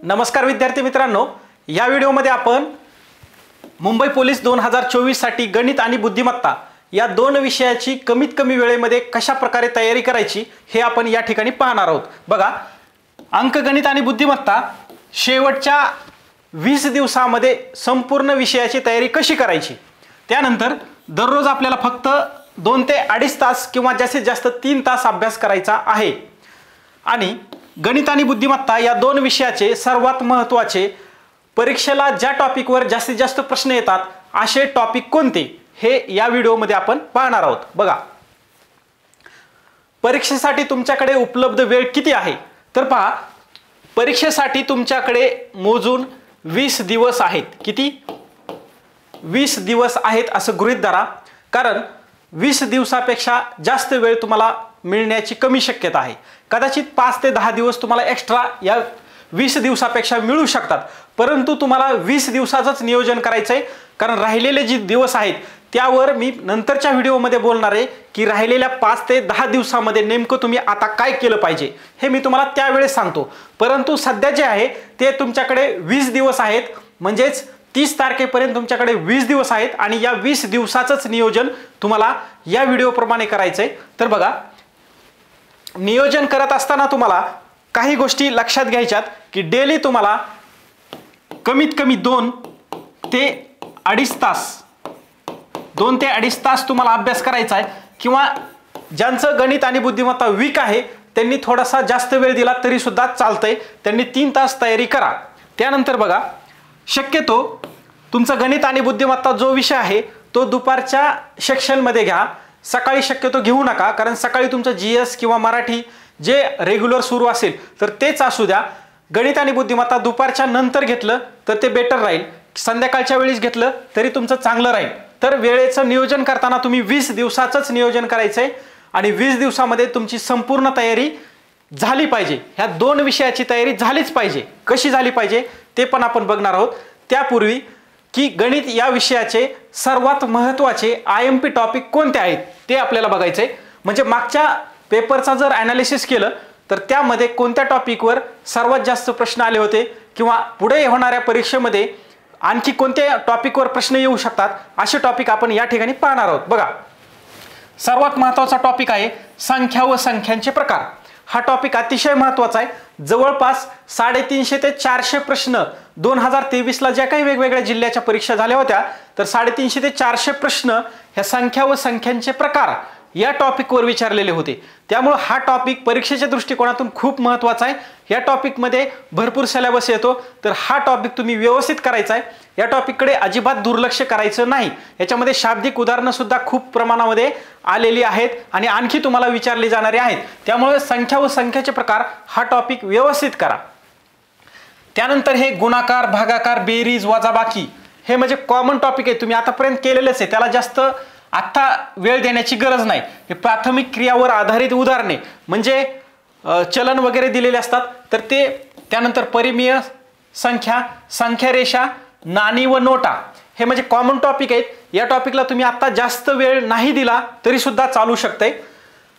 नमस्कार विद्यार्थी मित्रांनो, या व्हिडिओमध्ये आपण मुंबई पोलीस 2024 साठी गणित आणि बुद्धिमत्ता या दोन विषयाची कमीत कमी वेळेमध्ये कशा प्रकारे तयारी करायची हे आपण या ठिकाणी पाहणार आहोत। बघा, अंकगणित आणि बुद्धिमत्ता शेवटच्या 20 दिवसांमध्ये संपूर्ण विषयाची तयारी कशी करायची, त्यानंतर दररोज आपल्याला फक्त 2 ते 2.5 तास किंवा जास्तीत जास्त 3 तास अभ्यास करायचा आहे। आणि गणित आणि बुद्धिमत्ता या दोन विषयाचे सर्वात महत्त्वाचे, परीक्षेला ज्या टॉपिकवर जास्तीत जास्त प्रश्न येतात असे टॉपिक कोणते हे या व्हिडिओमध्ये आपण पाहणार आहोत। बघा, परीक्षेसाठी तुमच्याकडे उपलब्ध वेळ किती आहे, तर पहा, परीक्षेसाठी तुमच्याकडे मोजून 20 दिवस आहेत। किती? 20 दिवस आहेत असं गृहीत धरा, कारण 20 दिवसापेक्षा जास्त वेळ तुम्हाला मिळण्याची कमी शक्यता आहे। कदाचित 5 ते 10 दिवस तुम्हाला एक्स्ट्रा या 20 दिवसापेक्षा मिळू शकतात, परंतु तुम्हाला 20 दिवसाचंच नियोजन करायचं आहे, कारण राहिलेले जे दिवस आहेत त्यावर मी नंतरच्या व्हिडिओमध्ये बोलणार आहे की राहिलेल्या 5 ते 10 दिवसामध्ये नेमकं तुम्ही आता काय केलं पाहिजे हे मी तुम्हाला त्यावेळेस सांगतो। परंतु सध्या जे आहे ते तुमच्याकडे 20 दिवस आहेत, म्हणजेच 30 तारखेपर्यंत तुमच्याकडे 20 दिवस आहेत आणि या 20 दिवसाचंच नियोजन तुम्हाला या व्हिडिओप्रमाणे करायचं आहे। तर बघा, नियोजन करत असताना तुम्हाला काही गोष्टी लक्षात घ्यायच्यात की डेली तुम्हाला कमीत कमी 2 ते 2.5 तास तुम्हाला अभ्यास करायचा आहे, किंवा ज्यांचं गणित आणि बुद्धिमत्ता वीक आहे त्यांनी थोडासा जास्त वेळ दिला तरी सुद्धा चालतंय, त्यांनी 3 तास तयारी करा। त्यानंतर बघा, शक्यतो तुमचं गणित आणि बुद्धिमत्ता जो विषय आहे तो दुपारच्या सेक्शनमध्ये घ्या, सकाळी शक्यतो घेऊ नका, कारण सकाळी तुमचं जीएस किंवा मराठी जे रेग्युलर सुरू असेल तर तेच असू द्या। गणित आणि बुद्धिमत्ता दुपारच्या नंतर घेतलं तर ते बेटर राहील, संध्याकाळच्या वेळीच घेतलं तरी तुमचं चांगलं राहील। तर वेळेचं नियोजन करताना तुम्ही 20 दिवसाचंच नियोजन करायचं आहे आणि 20 दिवसामध्ये तुमची संपूर्ण तयारी झाली पाहिजे। ह्या दोन विषयाची तयारी झालीच पाहिजे। कशी झाली पाहिजे ते पण आपण बघणार आहोत। त्यापूर्वी की गणित या विषयाचे सर्वात महत्त्वाचे IMP टॉपिक कोणते आहेत ते आपल्याला बघायचे, म्हणजे मागच्या पेपरचा जर ॲनालिसिस केलं तर त्यामध्ये कोणत्या टॉपिकवर सर्वात जास्त प्रश्न आले होते, किंवा पुढे होणाऱ्या परीक्षेमध्ये आणखी कोणत्या टॉपिकवर प्रश्न येऊ शकतात असे टॉपिक आपण या ठिकाणी पाहणार आहोत। बघा, सर्वात महत्त्वाचा टॉपिक आहे संख्या व संख्यांचे प्रकार। हा टॉपिक अतिशय महत्त्वाचा आहे। जवळपास 350 ते 400 प्रश्न 2023 ला ज्या काही वेगवेगळ्या जिल्ह्याच्या परीक्षा झाल्या होत्या, तर 350 ते 400 प्रश्न ह्या संख्या व संख्यांचे प्रकार या टॉपिकवर विचारलेले होते। त्यामुळे हा टॉपिक परीक्षेच्या दृष्टिकोनातून खूप महत्त्वाचा आहे। या टॉपिकमध्ये भरपूर सिलेबस येतो, तर हा टॉपिक तुम्ही व्यवस्थित करायचा आहे। या टॉपिककडे अजिबात दुर्लक्ष करायचं नाही। याच्यामध्ये शाब्दिक उदाहरणं सुद्धा खूप प्रमाणामध्ये आलेली आहेत आणि आणखी तुम्हाला विचारले जाणारे आहेत। त्यामुळे संख्या व संख्याचे प्रकार हा टॉपिक व्यवस्थित करा। त्यानंतर हे गुणाकार, भागाकार, बेरीज, वजाबाकी हे म्हणजे कॉमन टॉपिक आहे, तुम्ही आतापर्यंत केलेलेच आहे, त्याला जास्त आता वेळ देण्याची गरज नाही। हे प्राथमिक क्रियावर आधारित उदाहरणे म्हणजे चलन वगैरे दिलेले असतात, तर ते त्यानंतर परिमेय संख्या, संख्यारेषा, नाणी व नोटा हे म्हणजे कॉमन टॉपिक आहेत। या टॉपिकला तुम्ही आता जास्त वेळ नाही दिला तरी सुद्धा चालू शकते।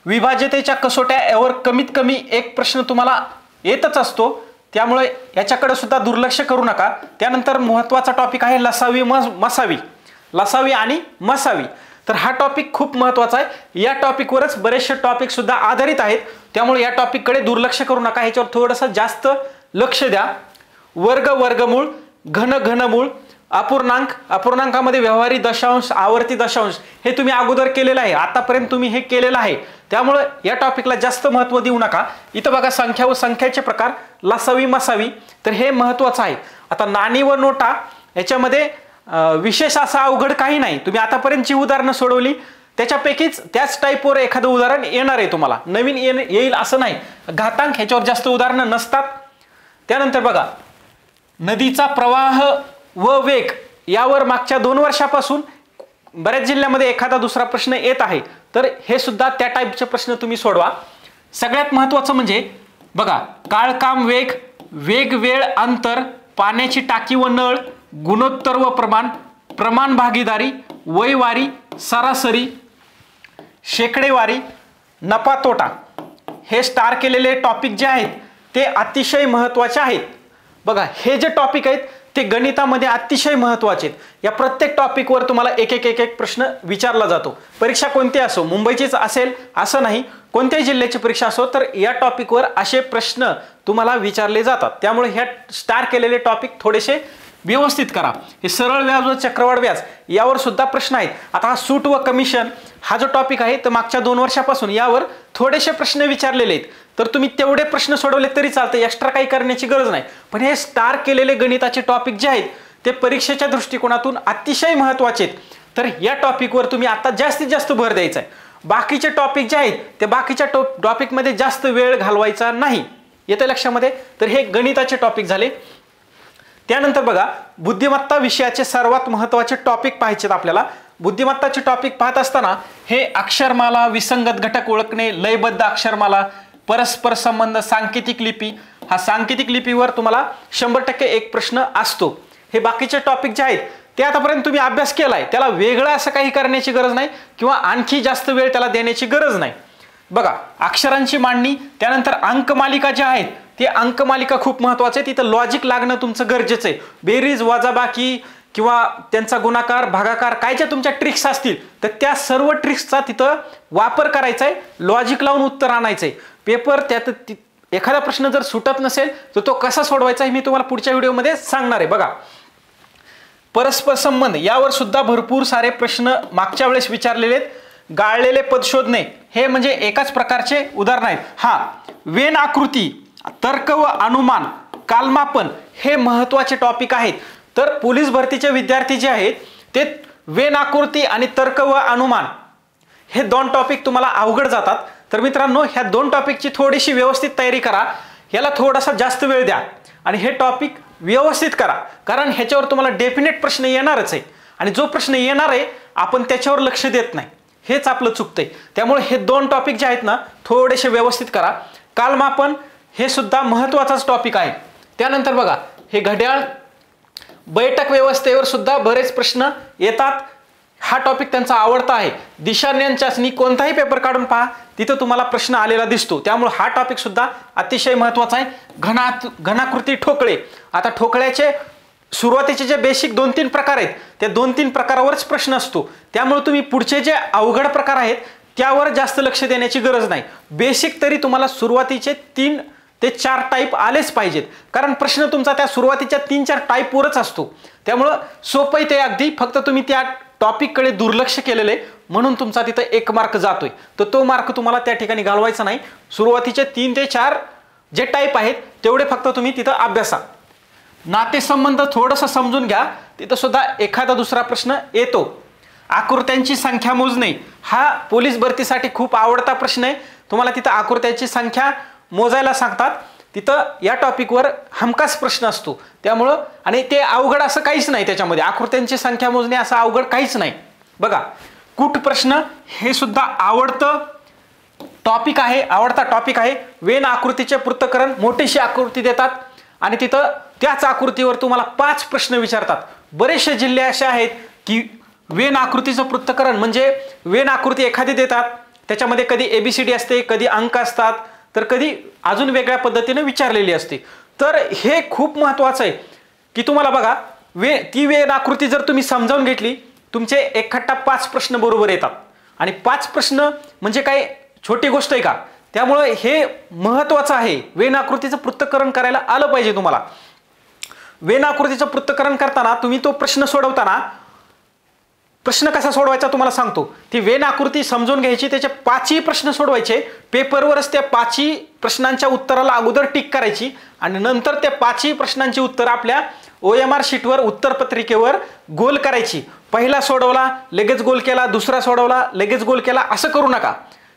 विभाज्यतेच्या कसोट्या यावर कमीत कमी एक प्रश्न तुम्हाला येतच असतो, त्यामुळे याच्याकडे सुद्धा दुर्लक्ष करू नका। त्यानंतर महत्त्वाचा टॉपिक आहे लसावी मसावी, लसावी आणि मसावी। तर हा टॉपिक खूप महत्त्वाचा आहे। या टॉपिकवरच बरेचसे टॉपिक सुद्धा आधारित आहेत, त्यामुळे या टॉपिककडे दुर्लक्ष करू नका, ह्याच्यावर थोडंसं जास्त लक्ष द्या। वर्ग, वर्गमूळ, घन, घनमूळ, अपूर्णांक, अपूर्णांकामध्ये व्यवहारी दशांश, आवर्ती दशांश हे तुम्ही अगोदर केलेलं आहे, आतापर्यंत तुम्ही हे केलेलं आहे, त्यामुळे या टॉपिकला जास्त महत्त्व देऊ नका। इथं बघा, संख्या व संख्याचे प्रकार, लसावी मसावी, तर हे महत्त्वाचं आहे। आता नाणी व नोटा याच्यामध्ये विशेष असं अवघड काही नाही, तुम्ही आतापर्यंत जी उदाहरणं सोडवली त्याच्यापैकीच त्याच टाईपवर एखादं उदाहरण येणार आहे, तुम्हाला नवीन येईल असं नाही। घातांक ह्याच्यावर जास्त उदाहरणं नसतात। त्यानंतर बघा, नदीचा प्रवाह व वेग यावर मागच्या 2 वर्षापासून बऱ्याच जिल्ह्यामध्ये एखादा दुसरा प्रश्न येत आहे, तर हे सुद्धा त्या टाईपचे प्रश्न तुम्ही सोडवा। सगळ्यात महत्त्वाचं म्हणजे बघा, काळ, काम, वेग, वेग, वेळ, अंतर, पाण्याची टाकी व नळ, गुणोत्तर व प्रमाण, प्रमाण भागीदारी, वयवारी, सरासरी, शेकडेवारी, नफा तोटा हे स्टार केलेले टॉपिक जे आहेत ते अतिशय महत्त्वाचे आहेत। बघा हे जे टॉपिक आहेत ते गणितामध्ये अतिशय महत्त्वाचे आहेत. या प्रत्येक टॉपिकवर तुम्हाला एक एक एक एक प्रश्न विचारला जातो. परीक्षा कोणती असो, मुंबईचीच असेल असं नाही, कोणत्याही जिल्ह्याची परीक्षा असो, तर या टॉपिकवर असे प्रश्न तुम्हाला विचारले जातात. त्यामुळे ह्या स्टार केलेले टॉपिक थोडेसे व्यवस्थित करा. हे सरळ व्याज व चक्रवाढ व्याज यावर सुद्धा प्रश्न आहेत. आता हा सूट व कमिशन हा जो टॉपिक आहे तर मागच्या 2 वर्षापासून यावर थोडेसे प्रश्न विचारलेले आहेत. तर तुम्ही तेवढे प्रश्न सोडवले तरी चालते, एक्स्ट्रा काही करण्याची गरज नाही. पण हे स्टार केलेले गणिताचे टॉपिक जे आहेत ते परीक्षेच्या दृष्टिकोनातून अतिशय महत्त्वाचे आहेत. तर या टॉपिकवर तुम्ही आता जास्तीत जास्त भर द्यायचा आहे. बाकीचे टॉपिक जे आहेत ते बाकीच्या टॉपिकमध्ये जास्त वेळ घालवायचा नाही. येते लक्षामध्ये? तर हे गणिताचे टॉपिक झाले. त्यानंतर बघा बुद्धिमत्ता विषयाचे सर्वात महत्त्वाचे टॉपिक पाहायचे आपल्याला. बुद्धिमत्ताचे टॉपिक पाहत असताना हे अक्षरमाला, विसंगत घटक ओळखणे, लयबद्ध अक्षरमाला, परस्पर संबंध, सांकेतिक लिपी. हा सांकेतिक लिपीवर तुम्हाला 100% एक प्रश्न असतो. हे बाकीचे टॉपिक जे आहेत ते आतापर्यंत तुम्ही अभ्यास केलाय, त्याला वेगळं असं काही करण्याची गरज नाही किंवा आणखी जास्त वेळ त्याला देण्याची गरज नाही. बघा अक्षरांची मांडणी, त्यानंतर अंकमालिका ज्या आहेत ते अंकमालिका खूप महत्त्वाचे आहे. तिथं लॉजिक लागणं तुमचं गरजेचं आहे. बेरीज, वजाबाकी किंवा त्यांचा गुणाकार, भागाकार काय ज्या तुमच्या ट्रिक्स असतील तर त्या सर्व ट्रिक्सचा तिथं वापर करायचा आहे. लॉजिक लावून उत्तर आणायचं आहे. पेपर त्यात एखादा प्रश्न जर सुटत नसेल तर तो कसा सोडवायचा हे मी तुम्हाला पुढच्या व्हिडिओमध्ये सांगणार आहे. बघा परस्पर संबंध यावर सुद्धा भरपूर सारे प्रश्न मागच्या वेळेस विचारलेले आहेत. गाळलेले पद शोधणे हे म्हणजे एकाच प्रकारचे उदाहरण आहेत. हा वेन आकृती, तर्क व अनुमान, कालमापन हे महत्त्वाचे टॉपिक आहेत. तर पोलीस भरतीचे विद्यार्थी जे आहेत ते वेन आकृती आणि तर्क व अनुमान हे 2 टॉपिक तुम्हाला अवघड जातात. तर मित्रांनो ह्या 2 टॉपिकची थोडीशी व्यवस्थित तयारी करा. याला थोडासा जास्त वेळ द्या आणि हे टॉपिक व्यवस्थित करा, कारण ह्याच्यावर तुम्हाला डेफिनेट प्रश्न येणारच आहे. आणि जो प्रश्न येणार आहे आपण त्याच्यावर लक्ष देत नाही, हेच आपलं चुकतंय. त्यामुळे हे 2 टॉपिक जे आहेत ना थोडेसे व्यवस्थित करा. कालमापन हे सुद्धा महत्त्वाचाच टॉपिक आहे. त्यानंतर बघा हे घड्याळ, बैठक व्यवस्थेवर सुद्धा बरेच प्रश्न येतात. हा टॉपिक त्यांचा आवडता आहे. दिशाज्ञान चाचणी कोणताही पेपर काढून पहा, तिथं तुम्हाला प्रश्न आलेला दिसतो. त्यामुळे हा टॉपिक सुद्धा अतिशय महत्त्वाचा आहे. घनाकृती ठोकळे. आता ठोकळ्याचे सुरुवातीचे जे बेसिक 2-3 प्रकार आहेत त्या 2-3 प्रकारावरच प्रश्न असतो. त्यामुळे तुम्ही पुढचे जे अवघड प्रकार आहेत त्यावर जास्त लक्ष देण्याची गरज नाही. बेसिक तरी तुम्हाला सुरुवातीचे 3 ते 4 टाईप आलेच पाहिजेत, कारण प्रश्न तुमचा त्या सुरुवातीच्या 3-4 टाईपवरच असतो. त्यामुळं सोपं ते अगदी, फक्त तुम्ही त्या टॉपिककडे दुर्लक्ष केलेले म्हणून तुमचा तिथं 1 मार्क जातोय. तर तो मार्क तुम्हाला त्या ठिकाणी घालवायचा नाही. सुरुवातीचे 3 ते 4 जे टाईप आहेत तेवढे फक्त तुम्ही तिथं अभ्यासा. नातेसंबंध थोडंसं समजून घ्या, तिथं सुद्धा एखादा दुसरा प्रश्न येतो. आकृत्यांची संख्या मोजणे हा पोलीस भरतीसाठी खूप आवडता प्रश्न आहे. तुम्हाला तिथं आकृत्यांची संख्या मोजायला सांगतात, तिथं या टॉपिकवर हमखास प्रश्न असतो. त्यामुळं आणि ते अवघड असं काहीच नाही त्याच्यामध्ये, आकृत्यांची संख्या मोजणे असं अवघड काहीच नाही. बघा कूट प्रश्न हे सुद्धा आवडता टॉपिक आहे. वेन आकृतीचे पृथक्करण, मोठीशी आकृती देतात आणि तिथं त्याच आकृतीवर तुम्हाला 5 प्रश्न विचारतात. बरेचसे जिल्हे असे आहेत की वेन आकृतीचं पृथक्करण म्हणजे वेन आकृती एखादी देतात, त्याच्यामध्ये कधी ABCD असते, कधी अंक असतात, तर कधी अजून वेगळ्या पद्धतीने विचारलेली असते. तर हे खूप महत्त्वाचं आहे की तुम्हाला बघा ती वेन आकृती जर तुम्ही समजावून घेतली तुमचे एकखट्टा 5 प्रश्न बरोबर येतात. आणि 5 प्रश्न म्हणजे काय छोटी गोष्ट आहे का? त्यामुळे हे महत्त्वाचं आहे. वेन आकृतीचं पृथक्करण करायला आलं पाहिजे तुम्हाला. वेन आकृतीचं पृथक्करण करताना तुम्ही तो प्रश्न सोडवताना प्रश्न कसा सोडवायचा तुम्हाला सांगतो. ती वेन आकृती समजून घ्यायची, त्याचे 5ही प्रश्न सोडवायचे. पेपरवरच त्या 5ही प्रश्नांच्या उत्तराला अगोदर टिक करायची आणि नंतर त्या 5ही प्रश्नांची उत्तर आपल्या OMR शीटवर उत्तरपत्रिकेवर गोल करायची. पहिला सोडवला लगेच गोल केला, दुसरा सोडवला लगेच गोल केला, असं करू नका.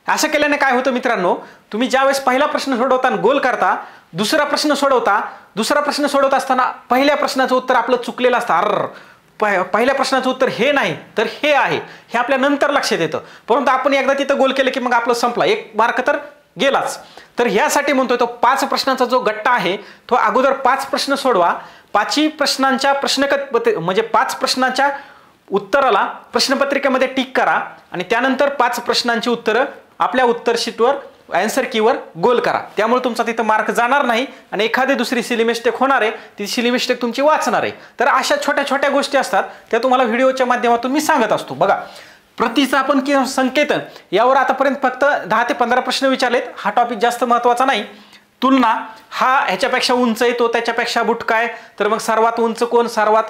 असं केल्याने काय होतं मित्रांनो, तुम्ही ज्यावेळेस पहिला प्रश्न सोडवताना गोल करता, दुसरा प्रश्न सोडवत असताना पहिल्या प्रश्नाचं उत्तर आपलं चुकलेलं असतं. पहिल्या प्रश्नाचं उत्तर हे नाही तर हे आहे, हे आपल्या नंतर लक्षात येतं. परंतु आपण एकदा तिथं गोल केलं की मग आपलं संपला, 1 मार्क तर गेलाच. तर ह्यासाठी म्हणतोय तो 5 प्रश्नाचा जो गट्टा आहे तो अगोदर 5 प्रश्न सोडवा. 5ही प्रश्नांच्या म्हणजे 5 प्रश्नांच्या उत्तराला प्रश्नपत्रिकेमध्ये टिक करा आणि त्यानंतर 5 प्रश्नांची उत्तरं आपल्या उत्तर शीटवर आन्सर कीवर गोल करा, त्यामुळे तुमचा तिथं मार्क जाणार नाही आणि एखादी दुसरी सिली मिस्टेक होणार आहे, ती सिली मिस्टेक तुमची वाचणार आहे. तर अशा छोट्या छोट्या गोष्टी असतात त्या तुम्हाला व्हिडिओच्या माध्यमातून मी सांगत असतो. बघा, प्रतिस्थापन किंवा संकेतन यावर आतापर्यंत फक्त 10 ते 15 प्रश्न विचारलेत. हा टॉपिक जास्त महत्त्वाचा नाही. तुलना, हा ह्याच्यापेक्षा उंच आहे, तो त्याच्यापेक्षा बुटका आहे, तर मग सर्वात उंच कोण, सर्वात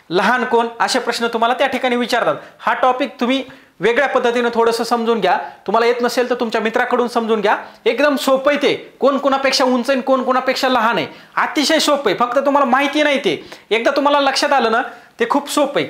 लहान कोण, असे प्रश्न तुम्हाला त्या ठिकाणी विचारतात. हा टॉपिक तुम्ही वेगळ्या पद्धतीने थोडंसं समजून घ्या. तुम्हाला येत नसेल तर तुमच्या मित्राकडून समजून घ्या. एकदम सोपं आहे ते. कोण कोणापेक्षा उंच आहे, कोण कोणापेक्षा लहान आहे, अतिशय सोपं आहे. फक्त तुम्हाला माहिती नाही ते. एकदा तुम्हाला लक्षात आलं ना, ते खूप सोपं आहे.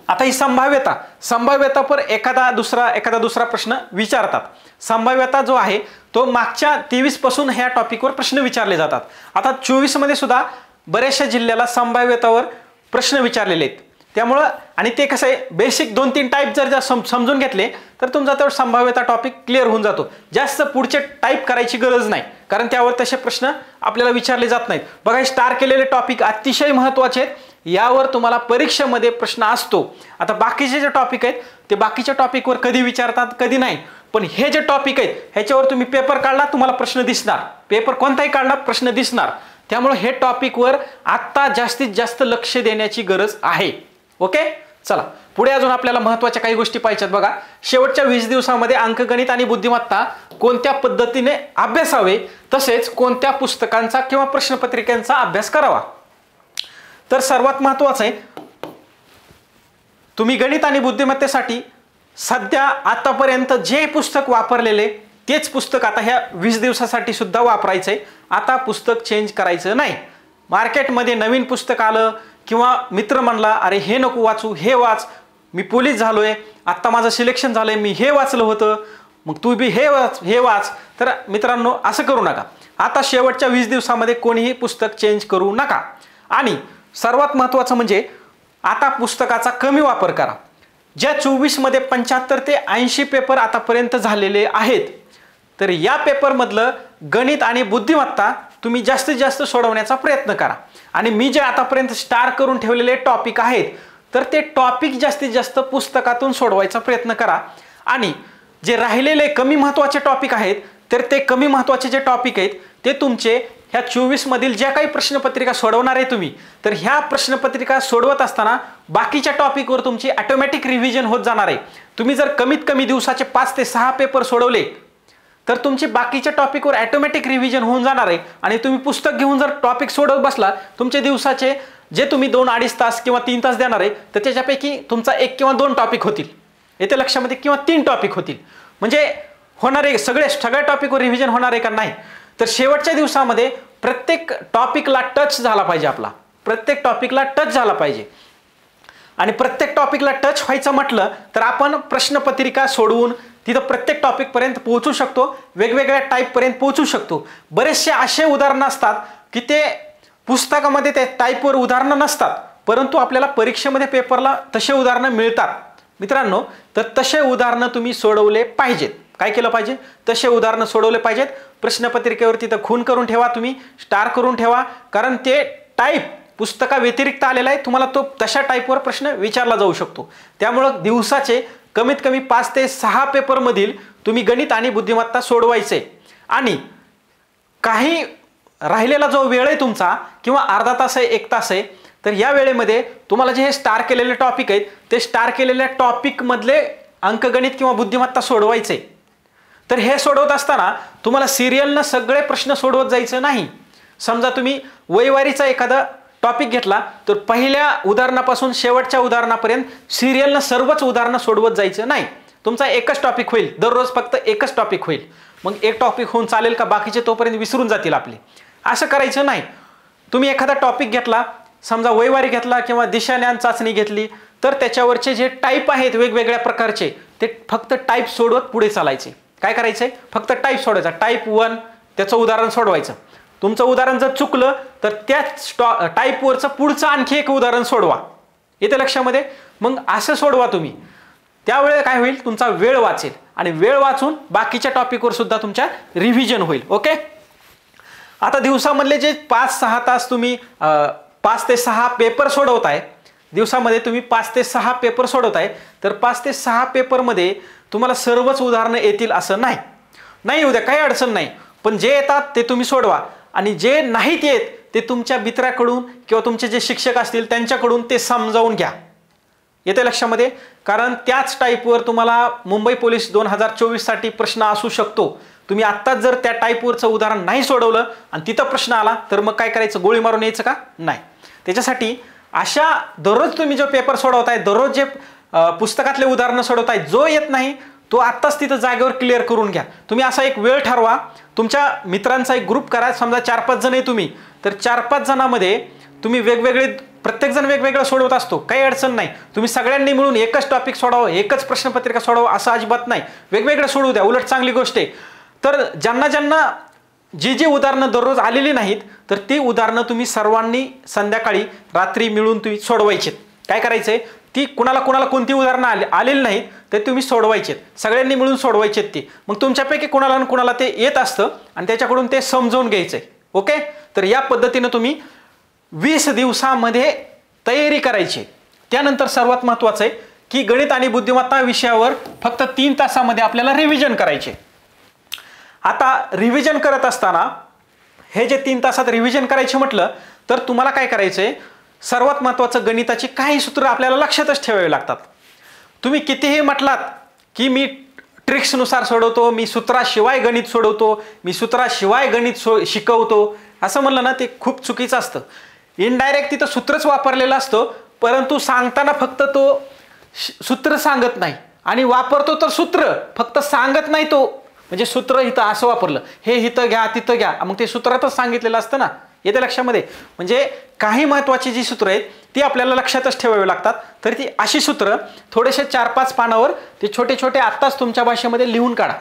आता ही संभाव्यता पर एखादा दुसरा प्रश्न विचारतात. संभाव्यता जो आहे तो मागच्या 23 पासून ह्या टॉपिकवर प्रश्न विचारले जातात. आता 24 मध्ये सुद्धा बऱ्याचशा जिल्ह्याला संभाव्यतावर प्रश्न विचारलेले आहेत. त्यामुळं आणि ते कसं आहे, बेसिक 2-3 टाईप जर समजून घेतले तर तुमचा तो संभाव्यता टॉपिक क्लिअर होऊन जातो. जास्त पुढचे टाईप करायची गरज नाही, कारण त्यावर तसे प्रश्न आपल्याला विचारले जात नाहीत. बघा, स्टार केलेले टॉपिक अतिशय महत्त्वाचे आहेत. यावर तुम्हाला परीक्षेमध्ये प्रश्न असतो. आता बाकीचे जे टॉपिक आहेत ते बाकीच्या टॉपिकवर कधी विचारतात कधी नाही, पण हे जे टॉपिक आहेत ह्याच्यावर तुम्ही पेपर काढला तुम्हाला प्रश्न दिसणार. पेपर कोणताही काढला प्रश्न दिसणार. त्यामुळे हे टॉपिकवर आत्ता जास्तीत जास्त लक्ष देण्याची गरज आहे. ओके, चला पुढे अजून आपल्याला महत्त्वाच्या काही गोष्टी पाहिजेत. बघा, शेवटच्या 20 दिवसामध्ये अंकगणित आणि बुद्धिमत्ता कोणत्या पद्धतीने अभ्यासावे, तसेच कोणत्या पुस्तकांचा किंवा प्रश्नपत्रिकांचा अभ्यास करावा. तर सर्वात महत्त्वाचं आहे, तुम्ही गणित आणि बुद्धिमत्तेसाठी सध्या आतापर्यंत जे पुस्तक वापरलेले तेच पुस्तक आता ह्या 20 दिवसासाठी सुद्धा वापरायचं आहे. आता पुस्तक चेंज करायचं नाही. मार्केटमध्ये नवीन पुस्तक आलं किंवा मित्र म्हणला अरे हे नको वाचू, हे वाच, मी पोलीस झालोय, आत्ता माझं सिलेक्शन झालंय, मी हे वाचलं होतं, मग तू बी हे वाच. तर मित्रांनो, असं करू नका. आता शेवटच्या 20 दिवसामध्ये कोणीही पुस्तक चेंज करू नका. आणि सर्वात महत्त्वाचं म्हणजे आता पुस्तकाचा कमी वापर करा. ज्या 24 मध्ये 75 ते 80 पेपर आतापर्यंत झालेले आहेत, तर या पेपरमधलं गणित आणि बुद्धिमत्ता तुम्ही जास्तीत जास्त सोडवण्याचा प्रयत्न करा. आणि मी जे आतापर्यंत स्टार करून ठेवलेले टॉपिक आहेत तर ते टॉपिक जास्तीत जास्त पुस्तकातून सोडवायचा प्रयत्न करा. आणि जे राहिलेले कमी महत्त्वाचे टॉपिक आहेत तर ते कमी महत्त्वाचे जे टॉपिक आहेत ते तुमचे ह्या 24 मधील ज्या काही प्रश्नपत्रिका सोडवणार आहे तुम्ही, तर ह्या प्रश्नपत्रिका सोडवत असताना बाकीच्या टॉपिकवर तुमची ऑटोमॅटिक रिव्हिजन होत जाणार आहे. तुम्ही जर कमीत कमी दिवसाचे 5 ते 6 पेपर सोडवले तर तुमची बाकीच्या टॉपिकवर ऑटोमॅटिक रिव्हिजन होऊन जाणार आहे. आणि तुम्ही पुस्तक घेऊन जर टॉपिक सोडवत बसला, तुमचे दिवसाचे जे तुम्ही 2-2.5 तास किंवा 3 तास देणार आहे तर त्याच्यापैकी तुमचा 1 किंवा 2 टॉपिक होतील येथे लक्षामध्ये, किंवा 3 टॉपिक होतील. म्हणजे होणारे सगळ्या टॉपिकवर रिव्हिजन होणार आहे का नाही. तर शेवटच्या दिवसामध्ये प्रत्येक टॉपिकला टच झाला पाहिजे. आपला प्रत्येक टॉपिकला टच झाला पाहिजे. आणि प्रत्येक टॉपिकला टच व्हायचं म्हटलं तर आपण प्रश्नपत्रिका सोडवून तिथं प्रत्येक टॉपिक पर्यंत पोहोचू शकतो, वेगवेगळ्या टाईप पर्यंत पोहोचू शकतो. बरेचसे असे उदाहरणं असतात की ते पुस्तकामध्ये त्या टाईपवर उदाहरणं नसतात, परंतु आपल्याला परीक्षेमध्ये पेपरला तसे उदाहरणं मिळतात. मित्रांनो, तर तसे उदाहरणं तुम्ही सोडवले पाहिजेत. काय केलं पाहिजे, तसे उदाहरणं सोडवले पाहिजेत. प्रश्नपत्रिकेवर तिथं खून करून ठेवा, तुम्ही स्टार करून ठेवा, कारण ते टाईप पुस्तका व्यतिरिक्त आलेला आहे. तुम्हाला तो तशा टाईपवर प्रश्न विचारला जाऊ शकतो. त्यामुळं दिवसाचे कमीत कमी 5 ते 6 पेपरमधील तुम्ही गणित आणि बुद्धिमत्ता सोडवायचे. आणि काही राहिलेला जो वेळ आहे तुमचा, किंवा अर्धा तास आहे 1 तास आहे, तर या वेळेमध्ये तुम्हाला जे हे स्टार केलेले टॉपिक आहेत ते स्टार केलेल्या टॉपिकमधले अंकगणित किंवा बुद्धिमत्ता सोडवायचे. तर हे सोडवत असताना तुम्हाला सिरियलनं सगळे प्रश्न सोडवत जायचं नाही. समजा तुम्ही वैवारीचा एखादा टॉपिक घेतला तर पहिल्या उदाहरणापासून शेवटच्या उदाहरणापर्यंत सिरियलनं सर्वच उदाहरणं सोडवत जायचं नाही. तुमचा एकच टॉपिक होईल, दररोज फक्त एकच टॉपिक होईल. मग एक टॉपिक होऊन चालेल का, बाकीचे तोपर्यंत विसरून जातील आपले. असं करायचं नाही. तुम्ही एखादा टॉपिक घेतला, समजा वैवारी घेतला किंवा दिशाज्ञान चाचणी घेतली, तर त्याच्यावरचे जे टाईप आहेत वेगवेगळ्या प्रकारचे ते फक्त टाईप सोडवत पुढे चालायचे. काय करायचंय, फक्त टाईप सोडवायचा. टाईप 1 त्याचं उदाहरण सोडवायचं. तुमचं उदाहरण जर चुकलं तर त्याच टाईपवरचं पुढचं आणखी एक उदाहरण सोडवा. येते लक्षामध्ये. मग असं सोडवा तुम्ही. त्यावेळेला काय होईल, तुमचा वेळ वाचेल आणि वेळ वाचून बाकीच्या टॉपिकवर सुद्धा तुमच्या रिव्हिजन होईल. ओके. आता दिवसामधले जे 5-6 तास तुम्ही 5 ते 6 पेपर सोडवताय, दिवसामध्ये तुम्ही 5 ते 6 पेपर सोडवताय, तर 5 ते 6 पेपरमध्ये तुम्हाला सर्वच उदाहरणं येतील असं नाही. नाही येऊ द्या, काही अडचण नाही, पण जे येतात ते तुम्ही सोडवा आणि जे नाहीत येत ते तुमच्या मित्राकडून किंवा तुमचे जे शिक्षक असतील त्यांच्याकडून ते समजावून घ्या. येते लक्षामध्ये? कारण त्याच टाईपवर तुम्हाला मुंबई पोलीस 2024 साठी प्रश्न असू शकतो. तुम्ही आत्ताच जर त्या टाईपवरचं उदाहरण नाही सोडवलं आणि तिथं प्रश्न आला तर मग काय करायचं, गोळी मारून यायचं का? नाही. त्याच्यासाठी अशा दररोज तुम्ही जो पेपर सोडवताय, दररोज जे पुस्तकातले उदाहरणं सोडवताय, जो येत नाही तो आत्ताच तिथं जागेवर क्लिअर करून घ्या. तुम्ही असा एक वेळ ठरवा, तुमच्या मित्रांचा एक ग्रुप करा. समजा 4-5 जण आहे तुम्ही, तर 4-5 जणांमध्ये तुम्ही वेगवेगळे, प्रत्येक जण वेगवेगळं सोडवत असतो, काही अडचण नाही. तुम्ही सगळ्यांनी मिळून एकच टॉपिक सोडवा, एकच प्रश्नपत्रिका सोडवा असं अजिबात नाही. वेगवेगळं सोडवू द्या, उलट चांगली गोष्ट आहे. तर ज्यांना ज्यांना जी उदाहरणं दररोज आलेली नाहीत तर ती उदाहरणं तुम्ही सर्वांनी संध्याकाळी रात्री मिळून तुम्ही सोडवायचे. काय करायचंय, ती कुणाला कोणती उदाहरणं आलेली नाहीत तर तुम्ही सोडवायचेत, सगळ्यांनी मिळून सोडवायचेत ती. मग तुमच्यापैकी कुणाला कुणाला ते येत असतं आणि त्याच्याकडून ते समजावून घ्यायचंय. ओके, तर या पद्धतीनं तुम्ही 20 दिवसामध्ये तयारी करायची. त्यानंतर सर्वात महत्त्वाचं आहे की गणित आणि बुद्धिमत्ता विषयावर फक्त 3 तासामध्ये आपल्याला रिव्हिजन करायचे. आता रिव्हिजन करत असताना हे जे 3 तासात रिव्हिजन करायचे म्हटलं तर तुम्हाला काय करायचंय, सर्वात महत्त्वाचं गणिताची काही सूत्र आपल्याला लक्षातच ठेवावी लागतात. तुम्ही कितीही म्हटलात की मी ट्रिक्सनुसार सोडवतो, मी सूत्राशिवाय गणित सोडवतो, मी सूत्राशिवाय गणित शिकवतो, असं म्हणलं ना ते खूप चुकीचं असतं. इनडायरेक्ट तिथं सूत्रच वापरलेलं असतं, परंतु सांगताना फक्त तो सूत्र सांगत नाही आणि वापरतो तर सूत्र फक्त सांगत नाही. तो म्हणजे सूत्र इथं असं वापरलं, हे इथं घ्या तिथं घ्या, मग ते सूत्रातच सांगितलेलं असतं ना. येते लक्षामध्ये? म्हणजे काही महत्त्वाची जी सूत्र आहेत ती आपल्याला लक्षातच ठेवावी लागतात. तर ती अशी सूत्र थोडेसे 4-5 पानावर ते छोटे छोटे आत्ताच तुमच्या भाषेमध्ये लिहून काढा.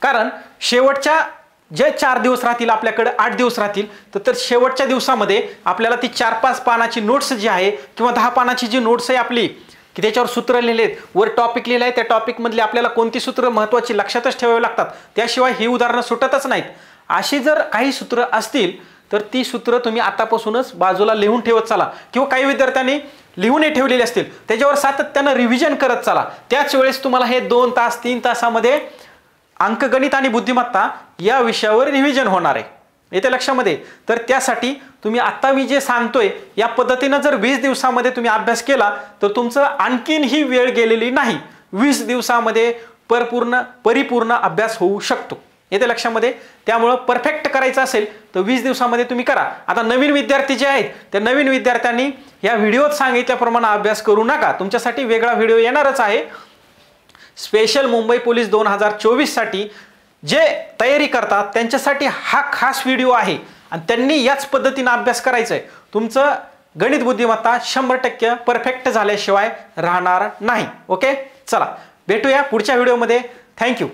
कारण शेवटच्या जे 4 दिवस राहतील, आपल्याकडे 8 दिवस राहतील, तर शेवटच्या दिवसामध्ये आपल्याला ती 4-5 पानाची नोट्स जी आहे किंवा 10 पानाची जी नोट्स आहे आपली, की त्याच्यावर सूत्र लिहिलेत, वर टॉपिक लिहिलं आहे, त्या टॉपिकमधली आपल्याला कोणती सूत्र महत्त्वाची लक्षातच ठेवावी लागतात, त्याशिवाय ही उदाहरणं सुटतच नाहीत. अशी जर काही सूत्र असतील तर ती सूत्र तुम्ही आतापासूनच बाजूला लिहून ठेवत चला. किंवा काही विद्यार्थ्यांनी लिहूनही ठेवलेले असतील, त्याच्यावर सातत्यानं रिव्हिजन करत चला. त्याच वेळेस तुम्हाला हे 2 तास 3 तासामध्ये अंकगणित आणि बुद्धिमत्ता या विषयावर रिव्हिजन होणार आहे. येते लक्षामध्ये? तर त्यासाठी तुम्ही आता मी जे सांगतोय या पद्धतीनं जर 20 दिवसामध्ये तुम्ही अभ्यास केला तर तुमचं आणखीन ही वेळ गेलेली नाही. 20 दिवसामध्ये परिपूर्ण अभ्यास होऊ शकतो. येते लक्षामध्ये? त्यामुळं परफेक्ट करायचं असेल तर 20 दिवसामध्ये तुम्ही करा. आता नवीन विद्यार्थी जे आहेत त्या नवीन विद्यार्थ्यांनी या व्हिडिओत सांगितल्याप्रमाणे अभ्यास करू नका. तुमच्यासाठी वेगळा व्हिडिओ येणारच आहे. स्पेशल मुंबई पोलीस 2024 साठी जे तयारी करतात त्यांच्यासाठी हा खास व्हिडिओ आहे आणि त्यांनी याच पद्धतीने अभ्यास करायचा आहे. तुमचं गणित बुद्धिमत्ता 100% परफेक्ट झाल्याशिवाय राहणार नाही. ओके, चला भेटूया पुढच्या व्हिडिओमध्ये. थँक्यू.